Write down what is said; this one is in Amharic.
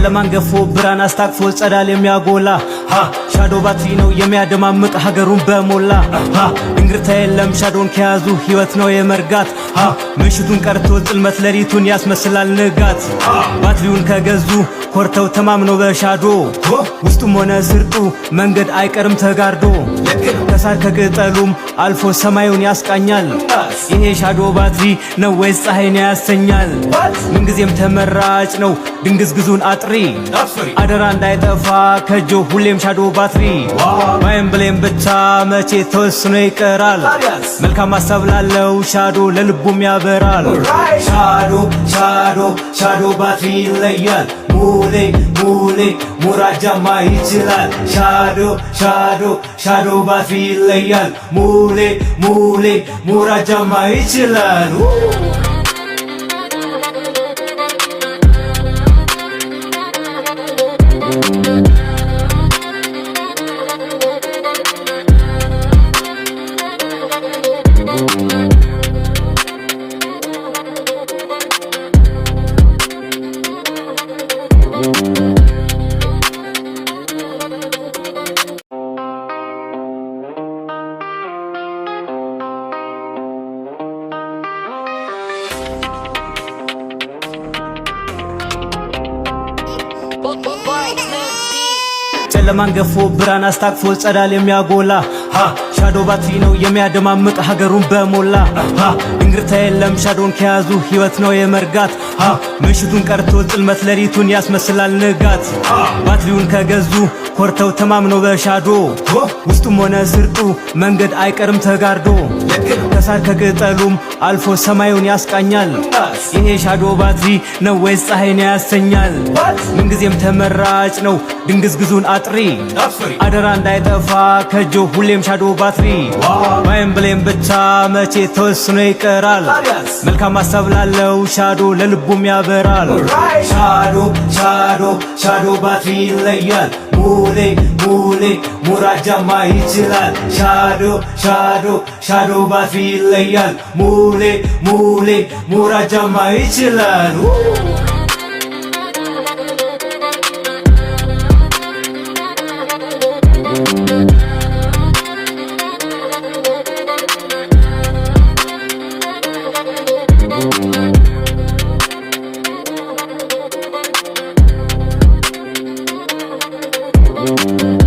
ጨለማን ገፎ ብርሃን አስታቅፎ ጸዳል የሚያጎላ ሻዶ ባትሪ ነው የሚያደማምቅ ሀገሩን በሞላ እንግርታ የለም ሻዶን ከያዙ ህይወት ነው የመርጋት ምሽቱን ቀርቶ ጽልመት ለሊቱን ያስመስላል ንጋት ባትሪውን ከገዙ ኮርተው ተማምነው በሻዶ ውስጡም ሆነ ስርጡ መንገድ አይቀርም ተጋርዶ ከሳር ከቅጠሉም አልፎ ሰማዩን ያስቃኛል ይሄ ሻዶ ባትሪ ነው ወይስ ፀሐይን ያሰኛል ምንጊዜም ተመራጭ ነው ድንግዝግዙን አጥሪ አደራ እንዳይጠፋ ከጆ ሁሌም ሻዶ ባትሪ ባይም ብሌም ብቻ መቼ ተወስኖ ይቀራል መልካም ሐሳብ ላለው ሻዶ ለልቡም ያበራል ሻዶ ሻዶ ሻዶ ባትሪ ይለያል ሙሌ ሙሌ ሙራጃማ ይችላል ሻዶ ሻዶ ሻዶ ባትሪ ይለያል ሙሌ ሙሌ ሙራጃማ ይችላል ጨለማን ገፎ ብርሃን አስታቅፎ ጸዳል የሚያጎላ ሻዶ ባትሪ ነው የሚያደማምቅ ሀገሩን በሞላ እንግርታ የለም ሻዶን ከያዙ ህይወት ነው የመርጋት ምሽቱን ቀርቶ ጽልመት ለሊቱን ያስመስላል ንጋት ባትሪውን ከገዙ ኮርተው ተማምነው በሻዶ ውስጡም ሆነ ስርጡ መንገድ አይቀርም ተጋርዶ ከሳር ከቅጠሉም አልፎ ሰማዩን ያስቃኛል ይሄ ሻዶ ባትሪ ነው ወይስ ፀሐይን ያሰኛል ምንጊዜም ተመራጭ ነው ድንግዝግዙን አጥሪ አደራ እንዳይጠፋ ከጆ ሁሌም ሻዶ ባትሪ ባይም ብሌም ብቻ መቼ ተወስኖ ይቀራል መልካም ሐሳብ ላለው ሻዶ ለልቡም ያበራል ሻዶ ሻዶ ሻዶ ባትሪ ይለያል ሙሌ ሙሌ ሙራጃማ ይችላል ሻዶ ሻዶ ሻዶ ባትሪ ይለያል ሙሌ ሙሌ ሙራጃማ ይችላል Thank you.